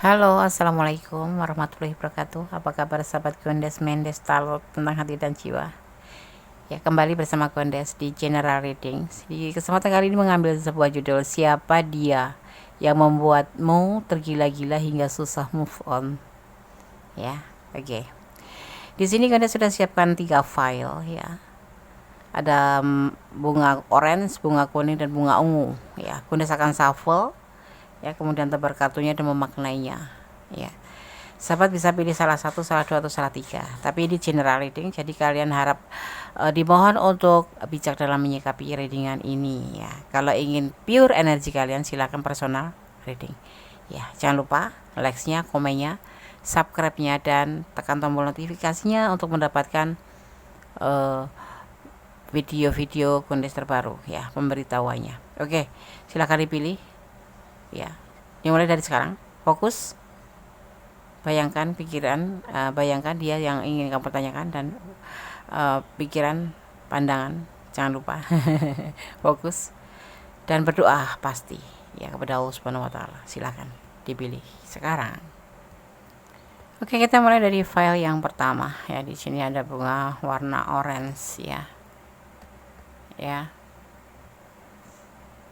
Halo, assalamualaikum warahmatullahi wabarakatuh. Apa kabar sahabat Gondes Mendes Tarot tentang hati dan jiwa? Ya, kembali bersama Gondes di General Readings. Di kesempatan kali ini mengambil sebuah judul, siapa dia yang membuatmu tergila-gila hingga susah move on. Ya, oke. Di sini Gondes sudah siapkan 3 file ya. Ada bunga orange, bunga kuning, dan bunga ungu. Ya, Gondes akan shuffle ya, kemudian tebar kartunya dan memaknainya ya. Sahabat bisa pilih salah satu, salah dua, atau salah tiga, tapi ini general reading, jadi kalian harap dimohon untuk bijak dalam menyikapi readingan ini ya. Kalau ingin pure energi kalian, silakan personal reading ya. Jangan lupa like-nya, komennya, subscribe-nya, dan tekan tombol notifikasinya untuk mendapatkan video-video Gondes terbaru ya, pemberitahuannya. Oke, silakan dipilih ya. Dimulai dari sekarang. Fokus, bayangkan pikiran, bayangkan dia yang ingin kamu tanyakan, dan pikiran, pandangan, jangan lupa. Fokus dan berdoa pasti ya kepada Allah Subhanahu wa taala. Silakan dipilih sekarang. Oke, kita mulai dari file yang pertama ya. Di sini ada bunga warna orange ya. Ya.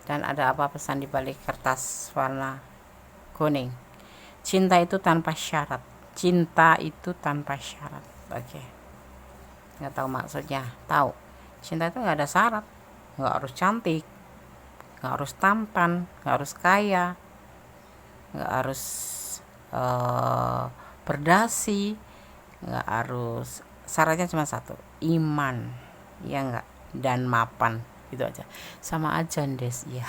Dan ada apa pesan di balik kertas warna kuning? Cinta itu tanpa syarat. Cinta itu tanpa syarat. Oke. Nggak tahu maksudnya. Tahu. Cinta itu nggak ada syarat. Nggak harus cantik, nggak harus tampan, nggak harus kaya, nggak harus berdasi, nggak harus. Syaratnya cuma satu, iman. Ya nggak? Dan mapan. Gitu aja, sama aja Des ya.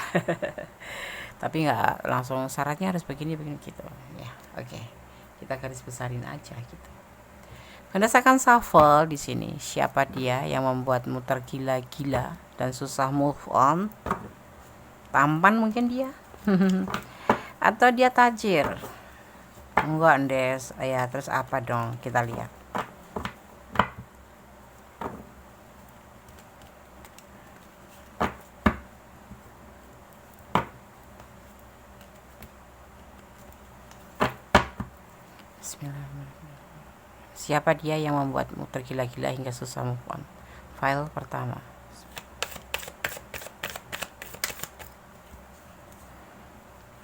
Tapi nggak langsung syaratnya harus begini gitu ya. Oke, kita garis besarin aja gitu. Berdasarkan shuffle di sini, siapa dia yang membuatmu tergila-gila dan susah move on? Tampan mungkin dia. Atau dia tajir? Enggak Des ya. Terus apa dong? Kita lihat. Siapa dia yang membuatmu tergila-gila hingga susah move on? File pertama.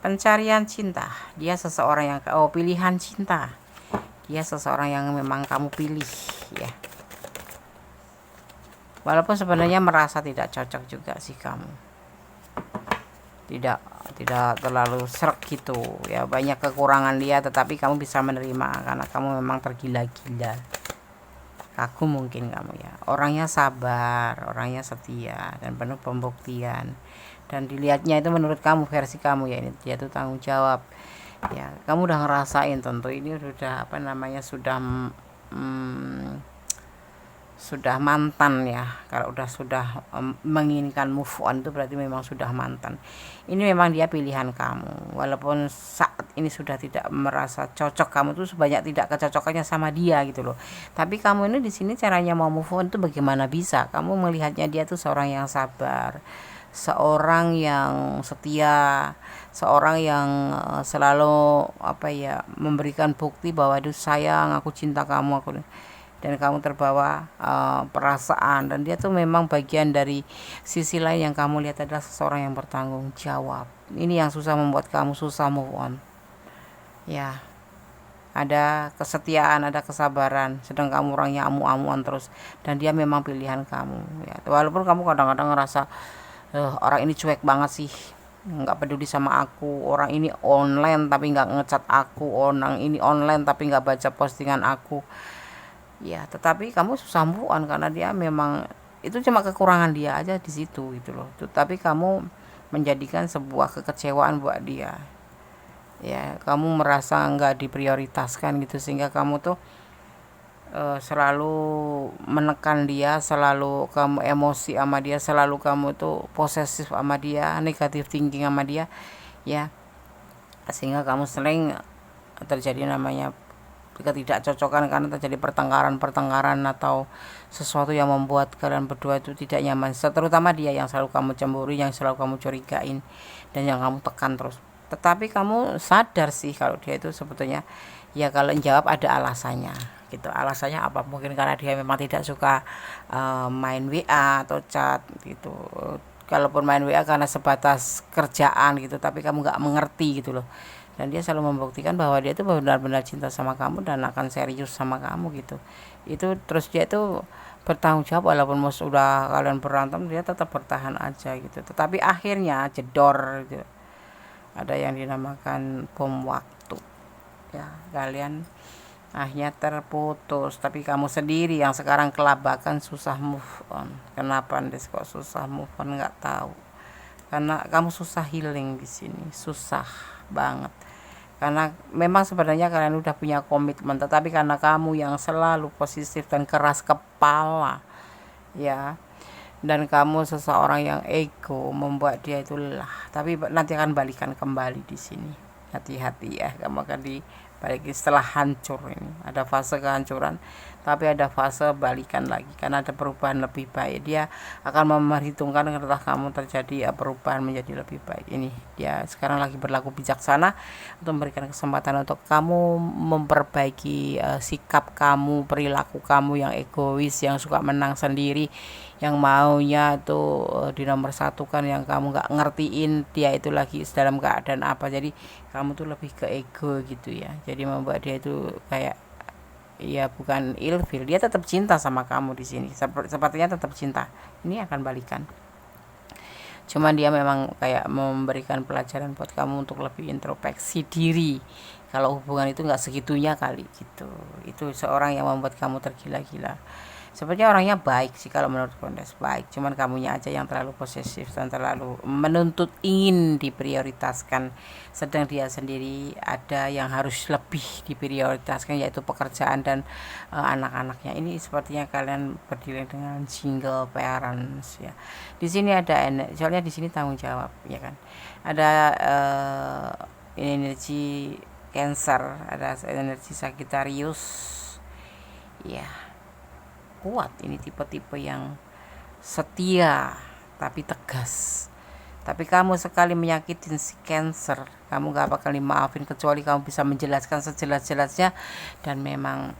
Pencarian cinta. Dia seseorang yang pilihan cinta. Dia seseorang yang memang kamu pilih ya. Walaupun sebenarnya merasa tidak cocok juga sih kamu. Tidak terlalu serak gitu ya, banyak kekurangan dia, tetapi kamu bisa menerima karena kamu memang tergila-gila. Kaku mungkin kamu ya. Orangnya sabar, orangnya setia, dan penuh pembuktian. Dan dilihatnya itu menurut kamu, versi kamu ya, ini dia tuh tanggung jawab ya. Kamu udah ngerasain tentu ini sudah sudah mantan ya. Kalau sudah menginginkan move on itu berarti memang sudah mantan. Ini memang dia pilihan kamu. Walaupun saat ini sudah tidak merasa cocok, kamu tuh sebanyak tidak kecocokannya sama dia gitu loh. Tapi kamu ini di sini caranya mau move on tuh bagaimana bisa? Kamu melihatnya dia tuh seorang yang sabar, seorang yang setia, seorang yang selalu memberikan bukti bahwa aduh sayang, aku cinta kamu, dan kamu terbawa perasaan. Dan dia tuh memang bagian dari sisi lain yang kamu lihat adalah seseorang yang bertanggung jawab. Ini yang susah membuat kamu susah move on ya. Ada kesetiaan, ada kesabaran, sedang kamu orangnya amu-amuan terus, dan dia memang pilihan kamu ya. Walaupun kamu kadang-kadang ngerasa orang ini cuek banget sih, nggak peduli sama aku, orang ini online tapi nggak ngecat aku, orang ini online tapi nggak baca postingan aku ya. Tetapi kamu susah move on karena dia memang itu cuma kekurangan dia aja di situ gitu loh. Tapi kamu menjadikan sebuah kekecewaan buat dia ya. Kamu merasa nggak diprioritaskan gitu, sehingga kamu tuh selalu menekan dia, selalu kamu emosi sama dia, selalu kamu tuh posesif sama dia, negatif thinking sama dia ya. Sehingga kamu sering terjadi namanya ketidakcocokan karena terjadi pertengkaran atau sesuatu yang membuat kalian berdua itu tidak nyaman. Terutama dia yang selalu kamu cemburu, yang selalu kamu curigain, dan yang kamu tekan terus. Tetapi kamu sadar sih kalau dia itu sebetulnya, ya kalau jawab ada alasannya gitu. Alasannya apa? Mungkin karena dia memang tidak suka main WA atau chat gitu. Kalaupun main WA karena sebatas kerjaan gitu, tapi kamu nggak mengerti gitu loh. Dan dia selalu membuktikan bahwa dia itu benar-benar cinta sama kamu dan akan serius sama kamu gitu. Itu terus dia itu bertanggung jawab, walaupun sudah kalian berantem dia tetap bertahan aja gitu. Tetapi akhirnya jedor gitu. Ada yang dinamakan bom waktu, ya kalian akhirnya terputus. Tapi kamu sendiri yang sekarang kelabakan susah move on. Kenapa Andes kok susah move on? Nggak tahu, karena kamu susah healing di sini, susah banget. Karena memang sebenarnya kalian udah punya komitmen, tetapi karena kamu yang selalu positif dan keras kepala, ya, dan kamu seseorang yang ego, membuat dia itu lelah. Tapi nanti akan balikan kembali di sini. Hati-hati ya, kamu akan dibalikin setelah hancur ini. Ada fase kehancuran, tapi ada fase balikan lagi karena ada perubahan lebih baik. Dia akan memperhitungkan setelah kamu terjadi perubahan menjadi lebih baik. Ini dia sekarang lagi berlaku bijaksana untuk memberikan kesempatan untuk kamu memperbaiki sikap kamu, perilaku kamu yang egois, yang suka menang sendiri, yang maunya tuh dinomor satukan, yang kamu nggak ngertiin dia itu lagi dalam keadaan apa. Jadi kamu tuh lebih ke ego gitu ya, jadi membuat dia itu kayak, ya bukan ilfil, dia tetap cinta sama kamu di sini, sepertinya tetap cinta. Ini akan balikan, cuman dia memang kayak memberikan pelajaran buat kamu untuk lebih introspeksi diri. Kalau hubungan itu nggak segitunya kali gitu. Itu seorang yang membuat kamu tergila-gila. Sebenarnya orangnya baik sih kalau menurut Kondes, baik, cuman kamunya aja yang terlalu posesif dan terlalu menuntut ingin diprioritaskan, sedang dia sendiri ada yang harus lebih diprioritaskan, yaitu pekerjaan dan anak-anaknya. Ini sepertinya kalian berdiri dengan single parents ya. Di sini ada soalnya di sini tanggung jawab ya kan. Ada energi Cancer, ada energi Sagittarius ya. Kuat ini tipe-tipe yang setia tapi tegas. Tapi kamu sekali menyakitin si Cancer, kamu gak bakal dimaafin kecuali kamu bisa menjelaskan sejelas-jelasnya, dan memang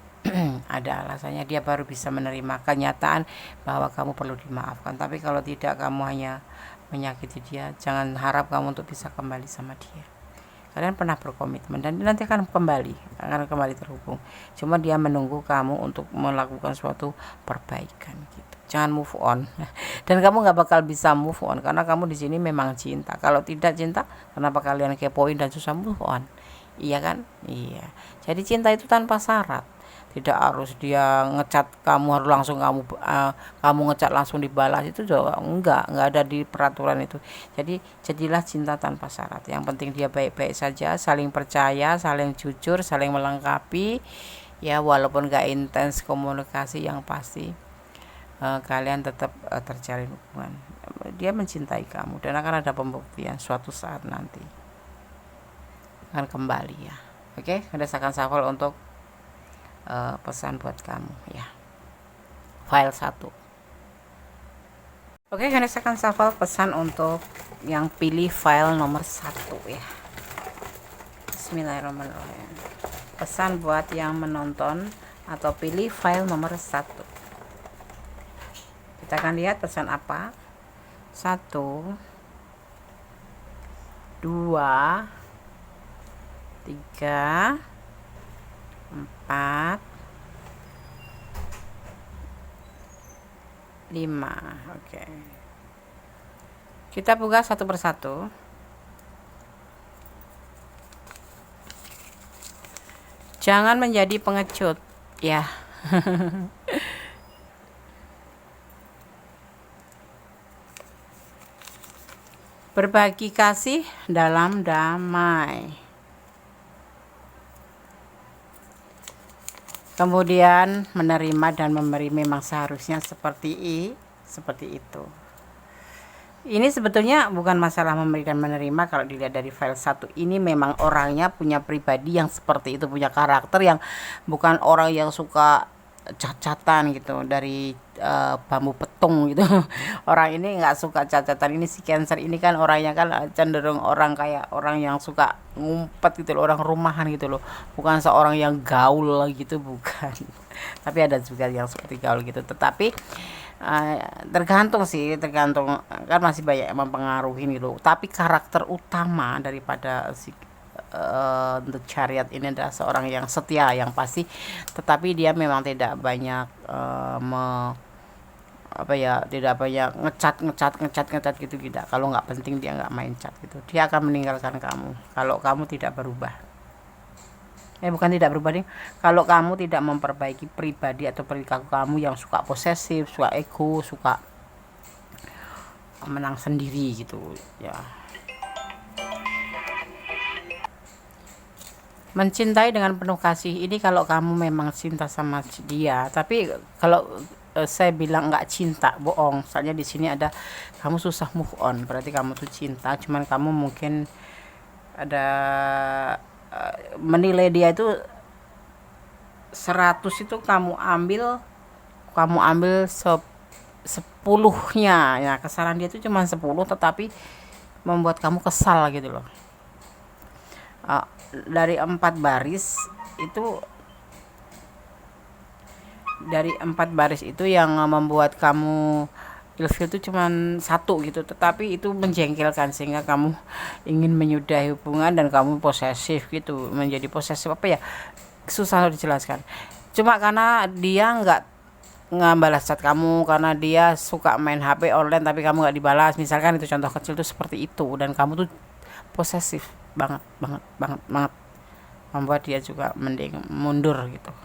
ada alasannya. Dia baru bisa menerima kenyataan bahwa kamu perlu dimaafkan. Tapi kalau tidak, kamu hanya menyakiti dia. Jangan harap kamu untuk bisa kembali sama dia. Kalian pernah berkomitmen dan nanti akan kembali terhubung. Cuma dia menunggu kamu untuk melakukan suatu perbaikan gitu. Jangan move on. Dan kamu nggak bakal bisa move on karena kamu di sini memang cinta. Kalau tidak cinta, kenapa kalian kepoin dan susah move on? Iya kan? Iya. Jadi cinta itu tanpa syarat. Tidak harus dia ngecat kamu harus langsung kamu ngecat langsung dibalas, itu juga enggak ada di peraturan itu. Jadi jadilah cinta tanpa syarat. Yang penting dia baik-baik saja, saling percaya, saling jujur, saling melengkapi ya, walaupun enggak intens komunikasi, yang pasti kalian tetap terjalin hubungan. Dia mencintai kamu dan akan ada pembuktian suatu saat nanti akan kembali ya. Oke, udah akan shuffle untuk pesan buat kamu ya, file 1. Oke, karena saya akan shuffle pesan untuk yang pilih file nomor 1 ya. Bismillahirrahmanirrahim. Pesan buat yang menonton atau pilih file nomor 1. Kita akan lihat pesan apa. 1, 2, 3, 4, 5. Oke. Kita buka satu persatu. Jangan menjadi pengecut ya. Berbagi kasih dalam damai. Kemudian menerima dan memberi memang seharusnya seperti itu. Ini sebetulnya bukan masalah memberi dan menerima. Kalau dilihat dari file 1 ini, memang orangnya punya pribadi yang seperti itu, punya karakter yang bukan orang yang suka cat-catan gitu. Dari bambu petung gitu. Orang ini nggak suka cacatan. Ini si Cancer ini kan orangnya kan cenderung orang kayak orang yang suka ngumpet gitu loh, orang rumahan gitu loh, bukan seorang yang gaul gitu, bukan. Tapi ada juga yang seperti gaul gitu, tetapi tergantung sih, tergantung kan masih banyak yang mempengaruhi gitu. Tapi karakter utama daripada si The Chariot ini adalah seorang yang setia, yang pasti, tetapi dia memang tidak banyak tidak banyak ngecat gitu, tidak. Kalau nggak penting dia nggak main cat gitu, dia akan meninggalkan kamu kalau kamu tidak berubah. Bukan tidak berubah nih, kalau kamu tidak memperbaiki pribadi atau perilaku kamu yang suka posesif, suka ego, suka menang sendiri gitu ya. Mencintai dengan penuh kasih ini kalau kamu memang cinta sama dia. Tapi kalau saya bilang nggak cinta, bohong. Soalnya di sini ada kamu susah move on, berarti kamu tuh cinta, cuman kamu mungkin ada menilai dia itu 100 itu kamu ambil 10-nya ya. Kesalahan dia itu cuma 10, tetapi membuat kamu kesal gitu loh. Dari 4 baris itu yang membuat kamu ilfil itu cuma 1 gitu, tetapi itu menjengkelkan sehingga kamu ingin menyudahi hubungan dan kamu posesif gitu, menjadi posesif susah dijelaskan. Cuma karena dia nggak balas chat kamu, karena dia suka main HP online tapi kamu nggak dibalas, misalkan itu contoh kecil tuh seperti itu, dan kamu tuh posesif banget, membuat dia juga mending mundur gitu.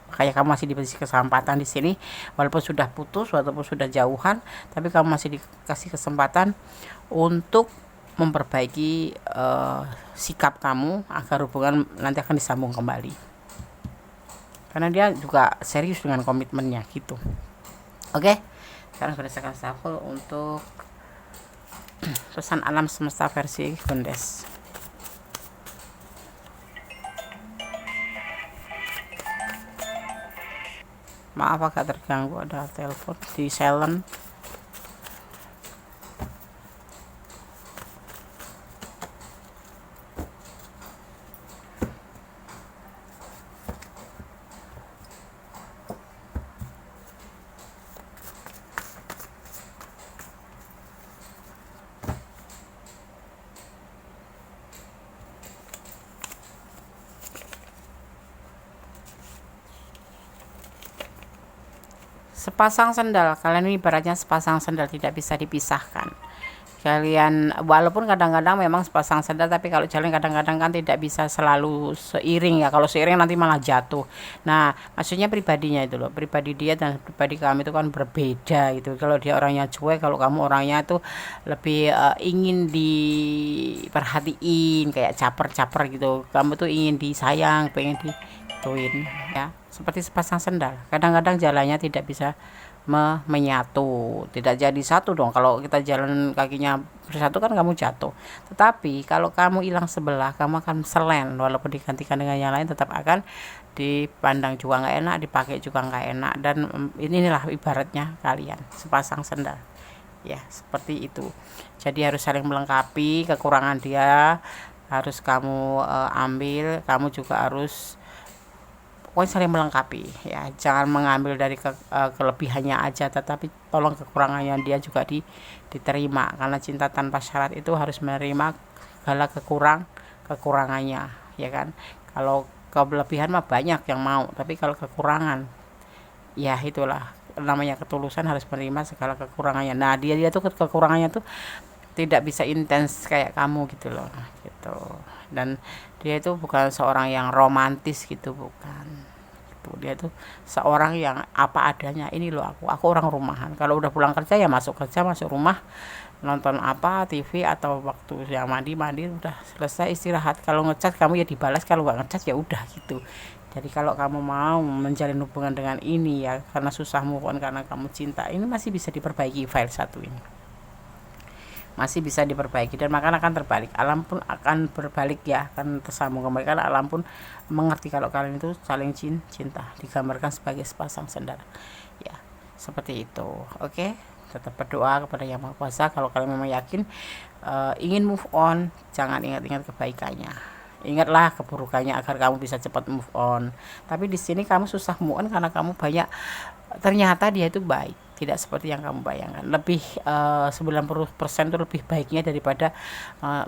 Kayak kamu masih dikasih kesempatan di sini, walaupun sudah putus, walaupun sudah jauhan, tapi kamu masih dikasih kesempatan untuk memperbaiki sikap kamu agar hubungan nanti akan disambung kembali. Karena dia juga serius dengan komitmennya gitu. Oke, sekarang berdasarkan shuffle untuk pesan alam semesta versi Bundes. Maaf agak terganggu, ada telepon di silent. Sepasang sendal, kalian ini ibaratnya sepasang sendal, tidak bisa dipisahkan. Kalian walaupun kadang-kadang memang sepasang sendal, tapi kalau jalan kadang-kadang kan tidak bisa selalu seiring ya. Kalau seiring nanti malah jatuh. Nah, maksudnya pribadinya itu loh, pribadi dia dan pribadi kami itu kan berbeda gitu. Kalau dia orangnya cuek, kalau kamu orangnya tuh lebih ingin diperhatiin, kayak caper-caper gitu. Kamu tuh ingin disayang, pengen digituin ya. Seperti sepasang sendal, kadang-kadang jalannya tidak bisa menyatu, tidak jadi satu dong. Kalau kita jalan kakinya bersatu kan kamu jatuh, tetapi kalau kamu hilang sebelah, kamu akan selen, walaupun digantikan dengan yang lain tetap akan dipandang juga nggak enak, dipakai juga nggak enak. Dan inilah ibaratnya kalian sepasang sendal ya, seperti itu. Jadi harus saling melengkapi, kekurangan dia harus kamu ambil, kamu juga harus pokoknya saling melengkapi ya. Jangan mengambil dari kelebihannya aja, tetapi tolong kekurangannya dia juga diterima, karena cinta tanpa syarat itu harus menerima segala kekurangannya ya kan. Kalau kelebihan mah banyak yang mau, tapi kalau kekurangan ya itulah namanya ketulusan, harus menerima segala kekurangannya. Nah dia tuh kekurangannya tuh tidak bisa intens kayak kamu gitu loh gitu. Dan dia itu bukan seorang yang romantis gitu, bukan gitu. Dia tuh seorang yang apa adanya. Ini loh, aku orang rumahan, kalau udah pulang kerja ya masuk kerja, masuk rumah, nonton apa TV, atau waktu yang mandi udah selesai istirahat. Kalau ngechat kamu ya dibalas, kalau nggak ngechat ya udah gitu. Jadi kalau kamu mau menjalin hubungan dengan ini ya, karena susah move on karena kamu cinta, ini masih bisa diperbaiki. File 1 ini masih bisa diperbaiki, dan maka akan terbalik. Alam pun akan berbalik ya, akan tersambung kembali, karena alam pun mengerti kalau kalian itu saling cinta, digambarkan sebagai sepasang sendal ya. seperti itu. Oke, tetap berdoa kepada Yang Maha Kuasa. Kalau kalian memang yakin ingin move on, jangan ingat-ingat kebaikannya, ingatlah keburukannya agar kamu bisa cepat move on. Tapi di sini kamu susah move on karena kamu banyak, ternyata dia itu baik, tidak seperti yang kamu bayangkan. Lebih 90% itu lebih baiknya daripada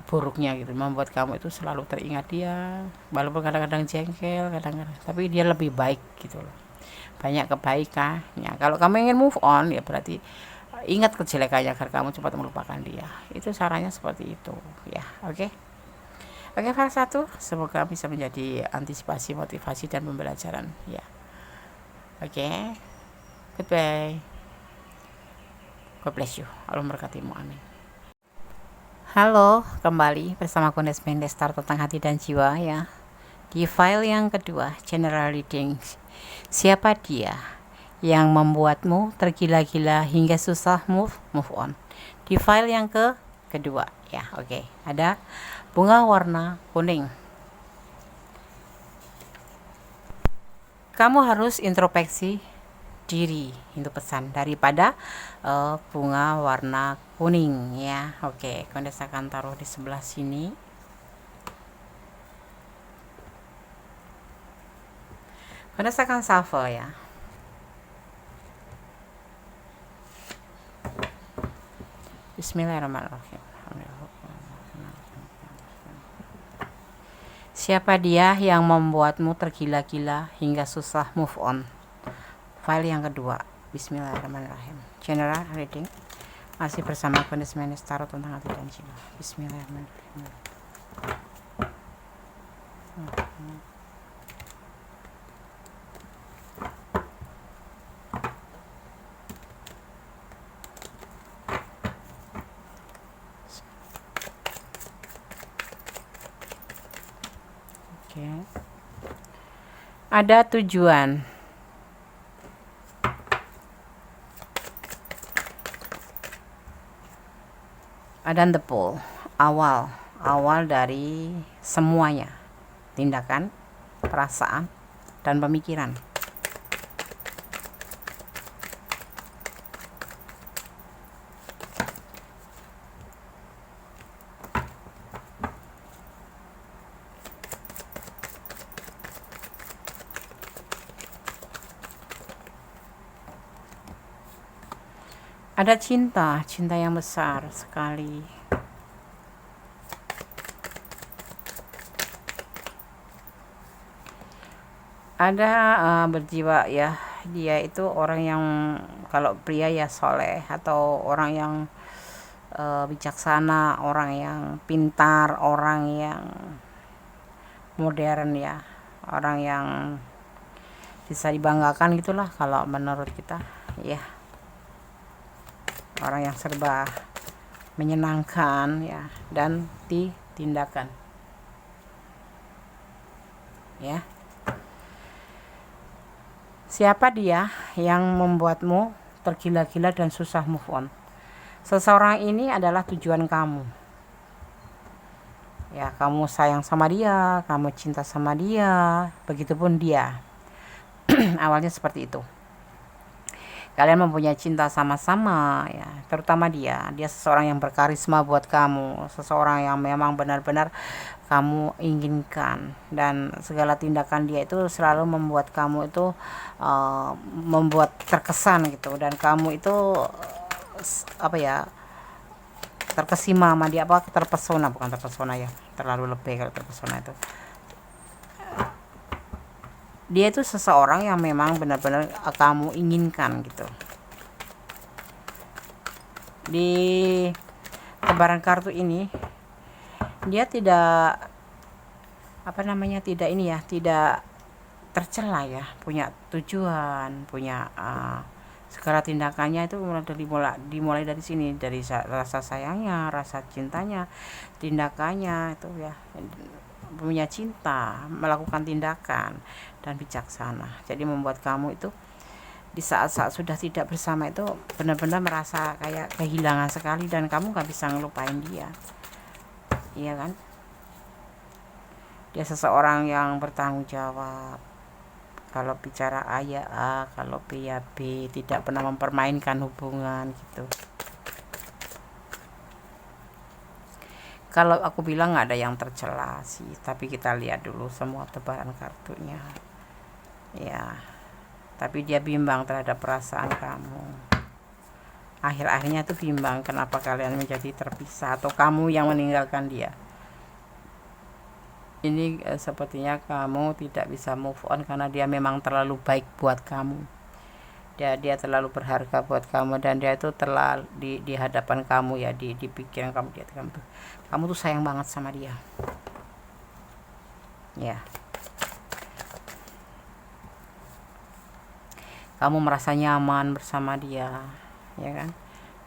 buruknya gitu, membuat kamu itu selalu teringat dia, walaupun kadang-kadang jengkel, kadang-kadang, tapi dia lebih baik gitu loh, banyak kebaikannya. Kalau kamu ingin move on, ya berarti ingat kejelekannya agar kamu cepat melupakan dia. Itu caranya seperti itu ya. Oke. Oke, fase 1 semoga bisa menjadi antisipasi, motivasi, dan pembelajaran ya. Oke, goodbye, God bless you, Allah memberkatimu, amin. Halo, kembali bersama Kondes Mendestar tentang hati dan jiwa ya. Di file yang kedua, general reading. Siapa dia yang membuatmu tergila-gila hingga susah move on? Di file yang kedua ya. Oke, ada bunga warna kuning. Kamu harus introspeksi diri, itu pesan daripada bunga warna kuning ya. Oke, Kondes akan taruh di sebelah sini. Kondes akan shuffle ya. Bismillahirrahmanirrahim. Siapa dia yang membuatmu tergila-gila hingga susah move on? File yang kedua. Bismillahirrahmanirrahim. General reading. Masih bersama Kondes Mendestar tentang hati dan jiwa. Bismillahirrahmanirrahim. Oke. Ada tujuan. Ada the pole, awal dari semuanya, tindakan, perasaan, dan pemikiran. Ada cinta yang besar sekali. Ada berjiwa ya, dia itu orang yang, kalau pria ya soleh, atau orang yang bijaksana, orang yang pintar, orang yang modern ya, orang yang bisa dibanggakan gitulah kalau menurut kita ya. Orang yang serba menyenangkan ya, dan tindakan ya. Siapa dia yang membuatmu tergila-gila dan susah move on? Seseorang ini adalah tujuan kamu ya. Kamu sayang sama dia, kamu cinta sama dia, begitupun dia. Awalnya seperti itu. Kalian mempunyai cinta sama-sama ya, terutama dia seseorang yang berkarisma buat kamu, seseorang yang memang benar-benar kamu inginkan, dan segala tindakan dia itu selalu membuat kamu itu membuat terkesan gitu, dan kamu itu apa ya, terkesima sama dia, apa, terpesona, bukan terpesona ya, terlalu lebih kalau terpesona itu. Dia itu seseorang yang memang benar-benar kamu inginkan gitu. Di lembaran kartu ini dia tidak tidak ini ya, tidak tercela ya, punya tujuan, punya segala tindakannya itu dimulai dari sini, dari rasa sayangnya, rasa cintanya, tindakannya itu ya, punya cinta, melakukan tindakan, dan bijaksana. Jadi membuat kamu itu di saat-saat sudah tidak bersama itu benar-benar merasa kayak kehilangan sekali, dan kamu gak bisa ngelupain dia, iya kan. Dia seseorang yang bertanggung jawab, Kalau bicara A ya A, kalau B ya B, tidak pernah mempermainkan hubungan gitu. Kalau aku bilang nggak ada yang tercela sih, tapi kita lihat dulu semua tebaran kartunya. Ya, tapi dia bimbang terhadap perasaan kamu. Akhir-akhirnya tuh bimbang kenapa kalian menjadi terpisah atau kamu yang meninggalkan dia. Ini sepertinya kamu tidak bisa move on karena dia memang terlalu baik buat kamu. Dia terlalu berharga buat kamu, dan dia itu terlalu di hadapan kamu ya, di pikiran kamu, kamu tuh sayang banget sama dia ya. Kamu merasa nyaman bersama dia ya kan.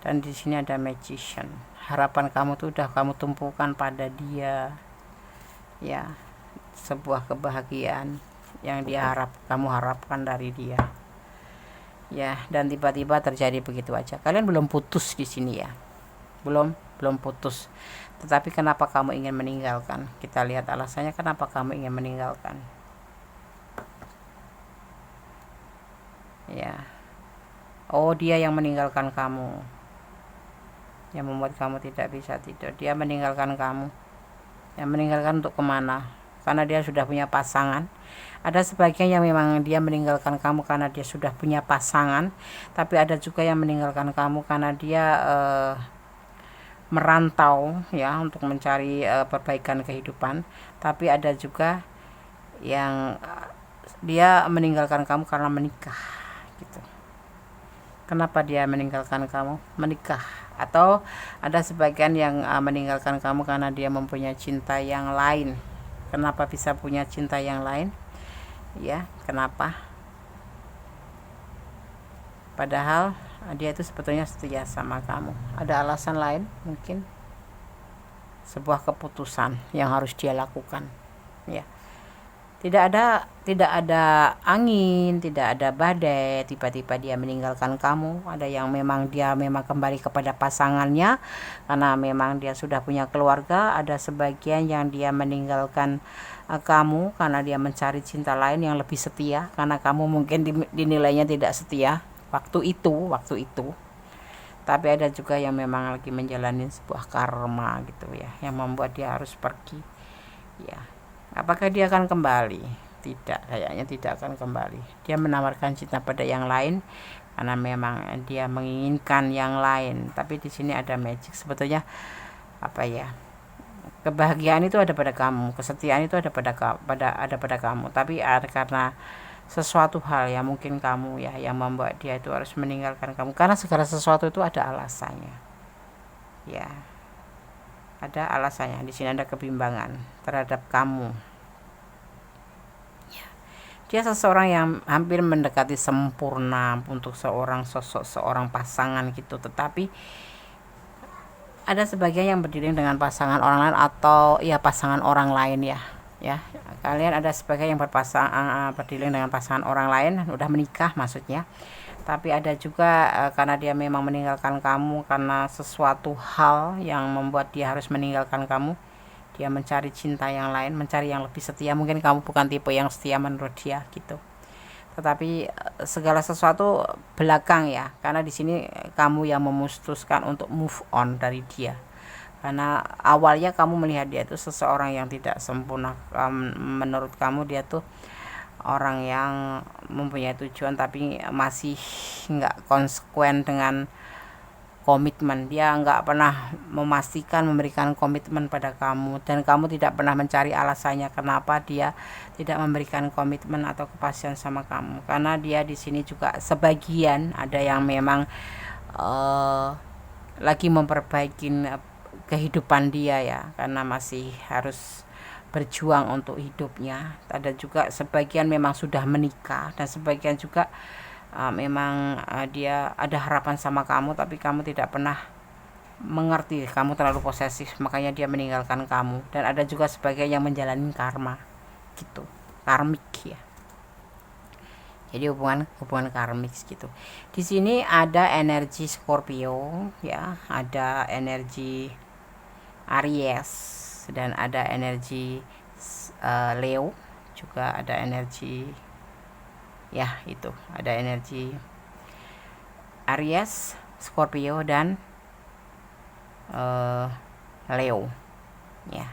Dan di sini ada magician, harapan kamu tuh udah kamu tumpukan pada dia ya, sebuah kebahagiaan yang kamu harapkan dari dia ya. Dan tiba-tiba terjadi begitu aja. Kalian belum putus di sini ya, belum putus, tetapi kenapa kamu ingin meninggalkan? Kita lihat alasannya kenapa kamu ingin meninggalkan ya. Oh, dia yang meninggalkan kamu, yang membuat kamu tidak bisa tidur. Dia meninggalkan kamu, yang meninggalkan untuk kemana? Karena dia sudah punya pasangan. Ada sebagian yang memang dia meninggalkan kamu karena dia sudah punya pasangan, tapi ada juga yang meninggalkan kamu karena dia merantau ya untuk mencari perbaikan kehidupan. Tapi ada juga yang dia meninggalkan kamu karena menikah gitu. Kenapa dia meninggalkan kamu? Menikah. Atau ada sebagian yang meninggalkan kamu karena dia mempunyai cinta yang lain. Kenapa bisa punya cinta yang lain? Ya, kenapa? Padahal dia itu sebetulnya setia sama kamu. Ada alasan lain mungkin, sebuah keputusan yang harus dia lakukan ya. Tidak ada angin, tidak ada badai, tiba-tiba dia meninggalkan kamu. Ada yang memang dia memang kembali kepada pasangannya karena memang dia sudah punya keluarga. Ada sebagian yang dia meninggalkan kamu karena dia mencari cinta lain yang lebih setia, karena kamu mungkin dinilainya tidak setia waktu itu. Tapi ada juga yang memang lagi menjalani sebuah karma gitu ya, yang membuat dia harus pergi ya. Apakah dia akan kembali? Tidak, kayaknya tidak akan kembali. Dia menawarkan cinta pada yang lain karena memang dia menginginkan yang lain. Tapi di sini ada magic, sebetulnya apa ya, kebahagiaan itu ada pada kamu, kesetiaan itu ada pada kamu. Tapi karena sesuatu hal yang mungkin kamu ya yang membuat dia itu harus meninggalkan kamu, karena segala sesuatu itu ada alasannya ya. Ada alasannya. Di sini ada kebimbangan terhadap kamu ya. Dia seseorang yang hampir mendekati sempurna untuk seorang pasangan gitu, tetapi ada sebagian yang berdiri dengan pasangan orang lain atau ya pasangan orang lain ya. Kalian ada sebagian yang berdiri dengan pasangan orang lain, udah menikah maksudnya. Tapi ada juga karena dia memang meninggalkan kamu karena sesuatu hal yang membuat dia harus meninggalkan kamu. Dia mencari cinta yang lain, mencari yang lebih setia. Mungkin kamu bukan tipe yang setia menurut dia gitu. Tetapi segala sesuatu belakang ya, karena di sini kamu yang memutuskan untuk move on dari dia. Karena awalnya kamu melihat dia itu seseorang yang tidak sempurna. Menurut kamu dia tuh orang yang mempunyai tujuan tapi masih nggak konsekuen dengan komitmen. Dia nggak pernah memastikan memberikan komitmen pada kamu, dan kamu tidak pernah mencari alasannya kenapa dia tidak memberikan komitmen atau kepastian sama kamu. Karena dia di sini juga sebagian ada yang memang lagi memperbaiki kehidupan dia ya, karena masih harus berjuang untuk hidupnya. Ada juga sebagian memang sudah menikah, dan sebagian juga memang dia ada harapan sama kamu, tapi kamu tidak pernah mengerti, kamu terlalu posesif, makanya dia meninggalkan kamu. Dan ada juga sebagian yang menjalani karma gitu, karmik ya. Jadi hubungan karmik gitu. Di sini ada energi Scorpio ya, ada energi Aries, dan ada energi Leo, juga ada energi ya. Itu ada energi Aries, Scorpio, dan Leo ya.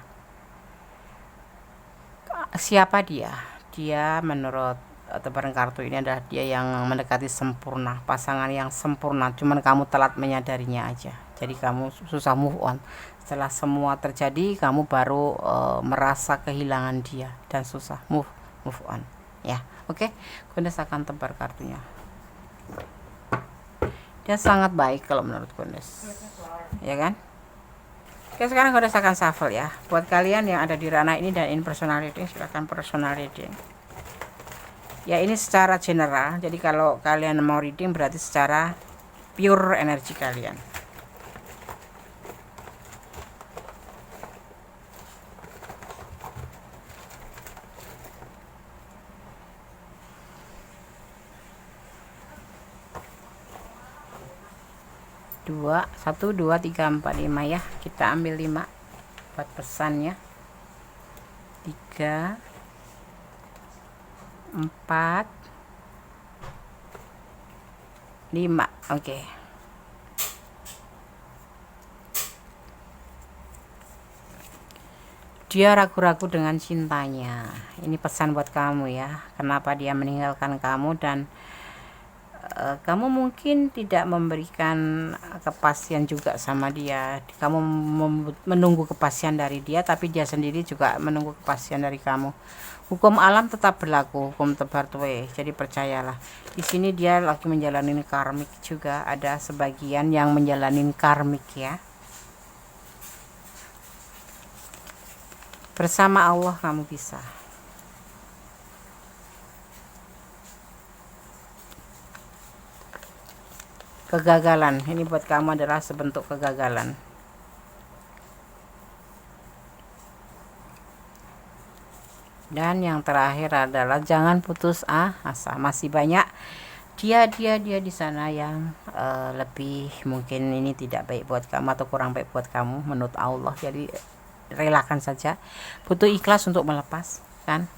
Siapa dia? Dia menurut tebaran kartu ini adalah dia yang mendekati sempurna, pasangan yang sempurna, cuman kamu telat menyadarinya aja. Jadi kamu susah move on. Setelah semua terjadi, kamu baru merasa kehilangan dia dan susah move on ya. Oke, Kundes akan tebar kartunya. Dia sangat baik kalau menurut Kundes, ya kan? Oke, sekarang Kundes akan shuffle ya. Buat kalian yang ada di ranah ini dan in personal reading, silahkan personal reading. Ya, ini secara general. Jadi kalau kalian mau reading berarti secara pure energi kalian. Dua, 1, 2, 3, 4, 5 ya. Kita ambil 5 buat pesannya. 3, 4, 5. Oke. Dia ragu-ragu dengan cintanya. Ini pesan buat kamu ya. Kenapa dia meninggalkan kamu, dan kamu mungkin tidak memberikan kepastian juga sama dia. Kamu menunggu kepastian dari dia, tapi dia sendiri juga menunggu kepastian dari kamu. Hukum alam tetap berlaku, hukum tebar tuwe. Jadi percayalah. Di sini dia lagi menjalani karmik juga. Ada sebagian yang menjalani karmik ya. Bersama Allah kamu bisa. Kegagalan, ini buat kamu adalah sebentuk kegagalan. Dan yang terakhir adalah jangan putus asa. Masih banyak dia di sana yang lebih mungkin ini tidak baik buat kamu atau kurang baik buat kamu menurut Allah. Jadi relakan saja. Butuh ikhlas untuk melepas kan.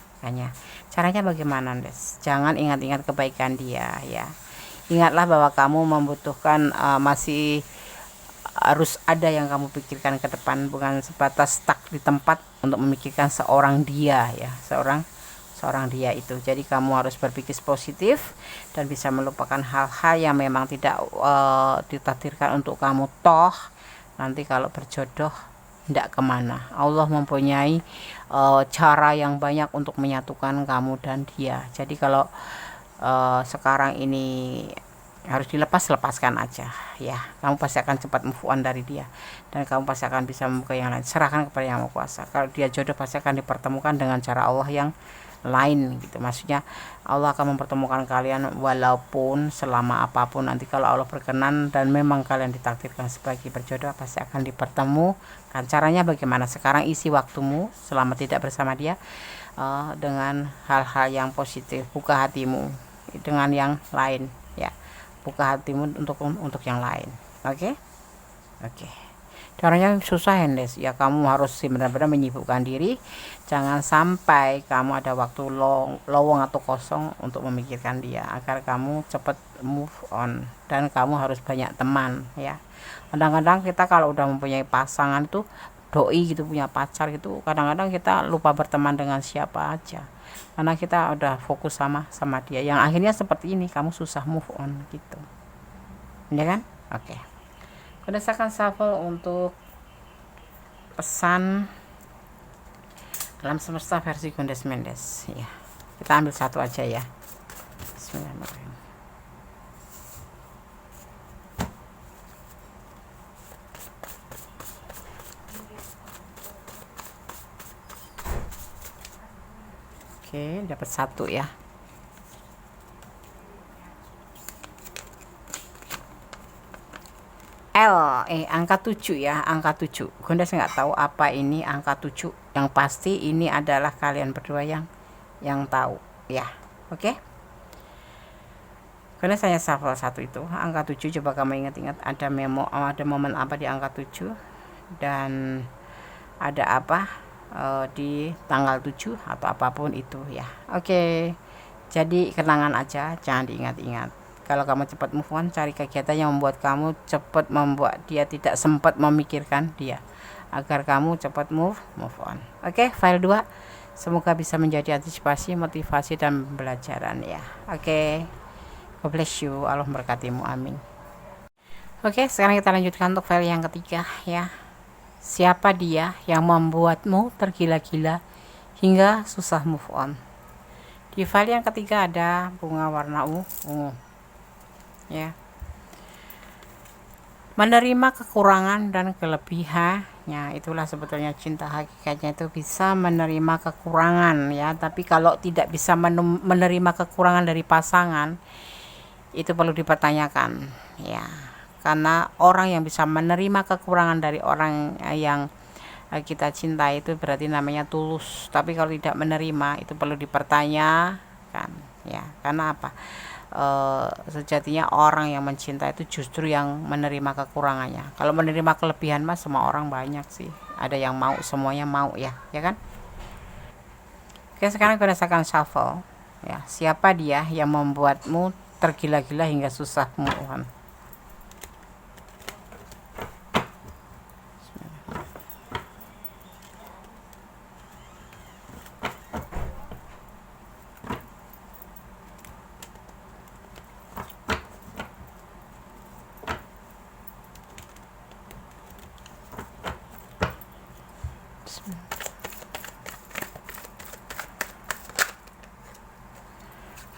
Caranya bagaimana, Des? Jangan ingat-ingat kebaikan dia ya. Ingatlah bahwa kamu membutuhkan masih harus ada yang kamu pikirkan ke depan, bukan sebatas stuck di tempat untuk memikirkan seorang dia ya, seorang dia itu. Jadi kamu harus berpikir positif dan bisa melupakan hal-hal yang memang tidak ditakdirkan untuk kamu. Toh nanti kalau berjodoh tidak kemana, Allah mempunyai cara yang banyak untuk menyatukan kamu dan dia. Jadi kalau sekarang ini harus lepaskan aja ya. Kamu pasti akan cepat move on dari dia, dan kamu pasti akan bisa membuka yang lain. Serahkan kepada Yang Maha Kuasa. Kalau dia jodoh pasti akan dipertemukan dengan cara Allah yang lain gitu. Maksudnya Allah akan mempertemukan kalian walaupun selama apapun. Nanti kalau Allah berkenan dan memang kalian ditakdirkan sebagai berjodoh, pasti akan dipertemukan. Caranya bagaimana? Sekarang isi waktumu selama tidak bersama dia dengan hal-hal yang positif. Buka hatimu dengan yang lain ya. Buka hatimu untuk yang lain. Oke. Caranya susah, Hendes ya. Kamu harus benar-benar menyibukkan diri. Jangan sampai kamu ada waktu lowong atau kosong untuk memikirkan dia, agar kamu cepat move on. Dan kamu harus banyak teman ya. Kadang-kadang kita kalau udah mempunyai pasangan tuh, doi gitu, punya pacar gitu, kadang-kadang kita lupa berteman dengan siapa aja, karena kita udah fokus sama dia, yang akhirnya seperti ini, kamu susah move on gitu ya kan. Oke. Berdasarkan shuffle untuk pesan alam semesta versi Kundes Mendes ya. Kita ambil satu aja ya. Bismillahirrahmanirrahim. Oke, dapat satu ya. Angka 7 ya, angka 7. Gondes nggak tahu apa ini angka 7. Yang pasti ini adalah kalian berdua yang tahu ya. Oke. Gondes hanya shuffle satu itu, angka 7. Coba kamu ingat-ingat ada momen apa di angka 7, dan ada apa di tanggal 7 atau apapun itu ya. Oke. Jadi kenangan aja, jangan diingat-ingat. Kalau kamu cepat move on, cari kegiatan yang membuat kamu cepat membuat dia tidak sempat memikirkan dia, agar kamu cepat move on. Oke, file 2. Semoga bisa menjadi antisipasi, motivasi, dan pembelajaran ya. Oke, God bless you. Allah memberkatimu. Amin. Oke, sekarang kita lanjutkan untuk file yang ketiga ya. Siapa dia yang membuatmu tergila-gila hingga susah move on? Di file yang ketiga ada bunga warna ungu ya. Menerima kekurangan dan kelebihannya, itulah sebetulnya cinta hakikatnya, itu bisa menerima kekurangan ya. Tapi kalau tidak bisa menerima kekurangan dari pasangan, itu perlu dipertanyakan ya. Karena orang yang bisa menerima kekurangan dari orang yang kita cintai itu berarti namanya tulus. Tapi kalau tidak menerima, itu perlu dipertanyakan ya. Karena apa? Sejatinya orang yang mencinta itu justru yang menerima kekurangannya. Kalau menerima kelebihan mas, semua orang banyak sih, ada yang mau, semuanya mau ya kan. Oke, sekarang kita rasakan shuffle ya. Siapa dia yang membuatmu tergila-gila hingga susah move on?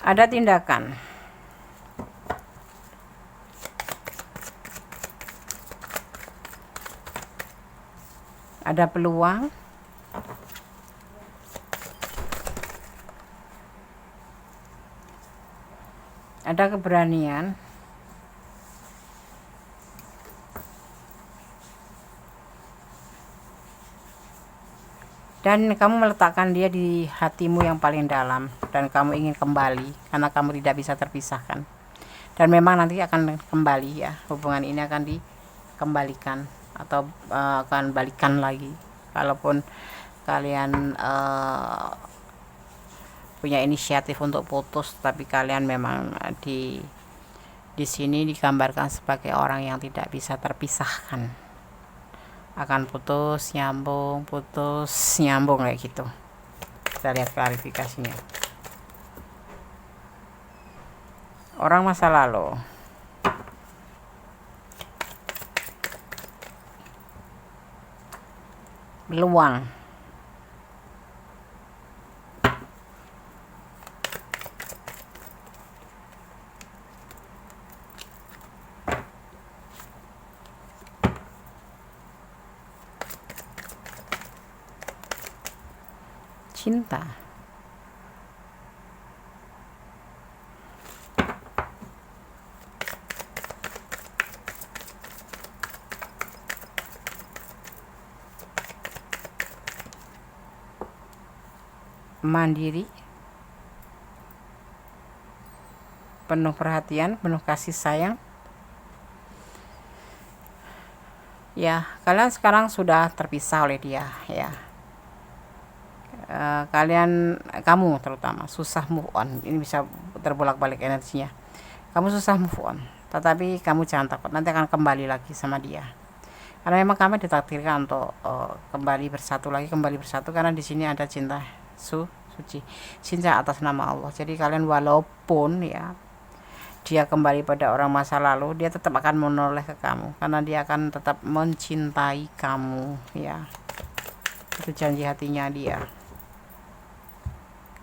Ada tindakan, ada peluang, ada keberanian, dan kamu meletakkan dia di hatimu yang paling dalam, dan kamu ingin kembali karena kamu tidak bisa terpisahkan. Dan memang nanti akan kembali ya, hubungan ini akan dikembalikan atau akan balikan lagi. Kalaupun kalian punya inisiatif untuk putus, tapi kalian memang di sini digambarkan sebagai orang yang tidak bisa terpisahkan, akan putus nyambung kayak gitu. Kita lihat klarifikasinya. Orang masa lalu, peluang, cinta, mandiri, penuh perhatian, penuh kasih sayang ya. Kalian sekarang sudah terpisah oleh dia ya. Kamu terutama susah move on. Ini bisa terbolak-balik energinya. Kamu susah move on, tetapi kamu jangan takut, nanti akan kembali lagi sama dia. Karena memang kami ditakdirkan untuk kembali bersatu karena di sini ada cinta suci, cinta atas nama Allah. Jadi kalian walaupun ya dia kembali pada orang masa lalu, dia tetap akan menoleh ke kamu karena dia akan tetap mencintai kamu ya. Itu janji hatinya dia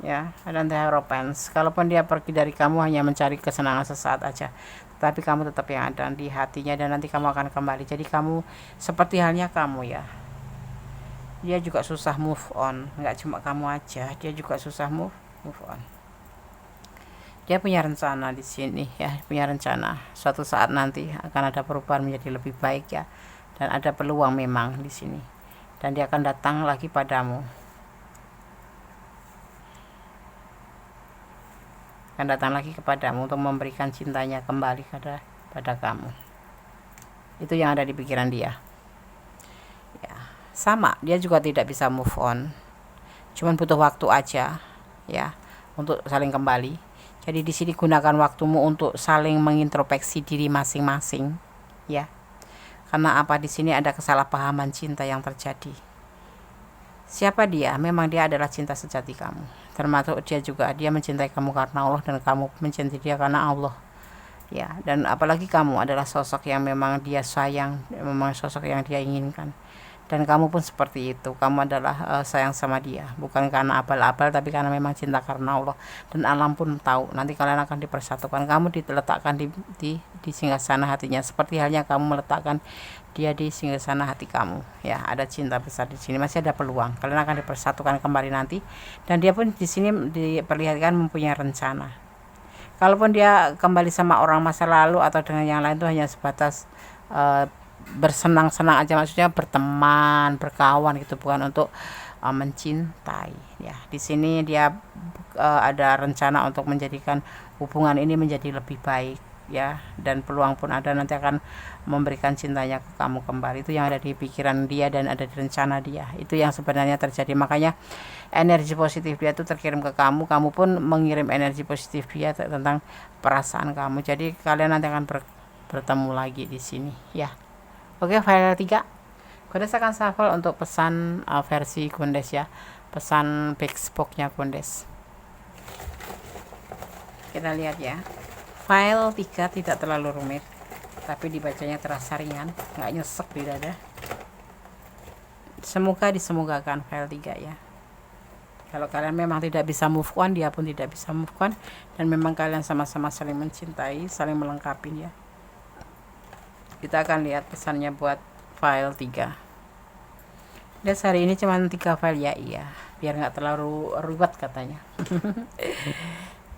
ya. Dan romance, kalaupun dia pergi dari kamu hanya mencari kesenangan sesaat aja, tapi kamu tetap yang ada di hatinya, dan nanti kamu akan kembali. Jadi kamu seperti halnya kamu ya, dia juga susah move on, nggak cuma kamu aja, dia juga susah move on. Dia punya rencana di sini ya, punya rencana suatu saat nanti akan ada perubahan menjadi lebih baik ya, dan ada peluang memang di sini, dan dia akan datang lagi padamu, kepadamu untuk memberikan cintanya kembali pada kamu. Itu yang ada di pikiran dia ya. Sama, dia juga tidak bisa move on, cuman butuh waktu aja ya. untuk saling kembali. Jadi di sini gunakan waktumu untuk saling mengintrospeksi diri masing-masing, ya. Karena apa, di sini ada kesalahpahaman cinta yang terjadi. Siapa dia? Memang dia adalah cinta sejati kamu. Termasuk dia mencintai kamu karena Allah dan kamu mencintai dia karena Allah. Ya, dan apalagi kamu adalah sosok yang memang dia sayang, memang sosok yang dia inginkan. Dan kamu pun seperti itu, kamu adalah sayang sama dia, bukan karena abal-abal, tapi karena memang cinta karena Allah. Dan alam pun tahu nanti kalian akan dipersatukan, kamu diletakkan di singgasana hatinya, seperti halnya kamu meletakkan dia di singgasana hati kamu. Ya, ada cinta besar di sini, masih ada peluang kalian akan dipersatukan kembali nanti. Dan dia pun di sini diperlihatkan mempunyai rencana. Kalaupun dia kembali sama orang masa lalu atau dengan yang lain, itu hanya sebatas bersenang-senang aja, maksudnya berteman, berkawan gitu, bukan untuk mencintai. Ya, di sini dia ada rencana untuk menjadikan hubungan ini menjadi lebih baik, ya, dan peluang pun ada, nanti akan memberikan cintanya ke kamu kembali. Itu yang ada di pikiran dia dan ada di rencana dia, itu yang sebenarnya terjadi. Makanya energi positif dia itu terkirim ke kamu, kamu pun mengirim energi positif dia tentang perasaan kamu. Jadi kalian nanti akan bertemu lagi di sini, ya. Oke, file 3. Kondes akan shuffle untuk pesan versi Kondes, ya. Pesan backspoknya Kondes. Kita lihat ya. File 3 tidak terlalu rumit, tapi dibacanya terasa ringan, nggak nyesek di dada. Semoga disemogakan file 3 ya. Kalau kalian memang tidak bisa move on, dia pun tidak bisa move on, dan memang kalian sama-sama saling mencintai, saling melengkapi, ya. Kita akan lihat pesannya buat file 3. Dan hari ini cuma 3 file, ya, iya, biar nggak terlalu ribet katanya.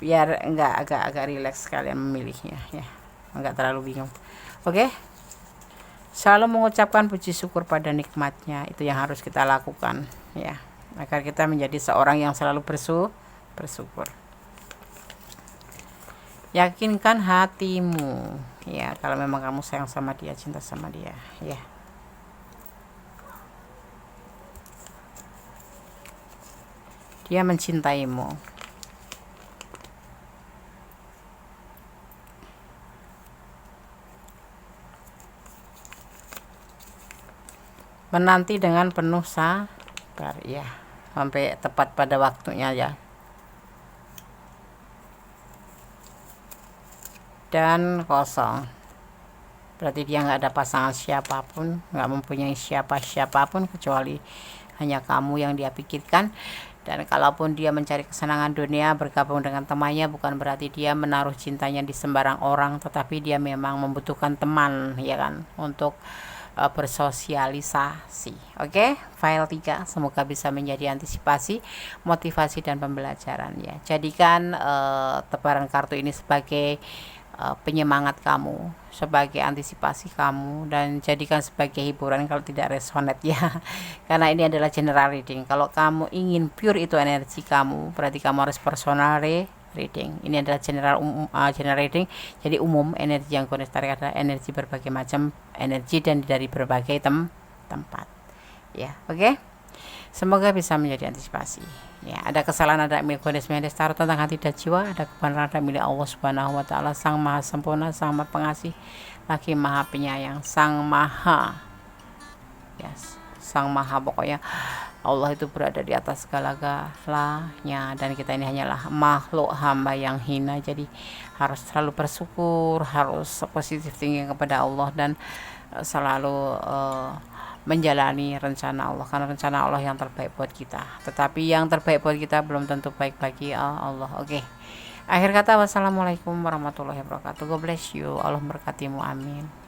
Biar nggak agak rileks kalian memilihnya, ya, nggak terlalu bingung. Oke, selalu mengucapkan puji syukur pada nikmatnya, itu yang harus kita lakukan, ya, agar kita menjadi seorang yang selalu bersyukur. Yakinkan hatimu, ya, kalau memang kamu sayang sama dia, cinta sama dia, ya. Dia mencintaimu. Menanti dengan penuh sabar, ya, sampai tepat pada waktunya, ya. Dan kosong, berarti dia nggak ada pasangan siapapun, nggak mempunyai siapapun kecuali hanya kamu yang dia pikirkan. Dan kalaupun dia mencari kesenangan dunia bergabung dengan temannya, bukan berarti dia menaruh cintanya di sembarang orang, tetapi dia memang membutuhkan teman, ya kan, untuk bersosialisasi. Oke, file 3 semoga bisa menjadi antisipasi, motivasi, dan pembelajaran, ya. Jadikan tebaran kartu ini sebagai penyemangat kamu, sebagai antisipasi kamu, dan jadikan sebagai hiburan kalau tidak resonate, ya. Karena ini adalah general reading. Kalau kamu ingin pure itu energi kamu, berarti kamu harus personal reading. Ini adalah general reading, jadi umum. Energi yang Kondes tarik adalah energi berbagai macam energi dan dari berbagai tempat, ya. Oke, semoga bisa menjadi antisipasi, ya. Ada kesalahan, ada milik Kondes taruh tentang hati dan jiwa, ada kebenaran, ada milik Allah Subhanahu wa Ta'ala, Sang Maha Sempurna, Sang Maha Pengasih, lagi Maha Penyayang, Sang Maha, ya, Sang Maha, pokoknya Allah itu berada di atas segala-galanya, dan kita ini hanyalah makhluk hamba yang hina. Jadi harus selalu bersyukur, harus positif tinggi kepada Allah, dan selalu menjalani rencana Allah, karena rencana Allah yang terbaik buat kita. Tetapi yang terbaik buat kita belum tentu baik bagi Allah. Oke. Akhir kata, wassalamualaikum warahmatullahi wabarakatuh. God bless you. Allah memberkatimu. Amin.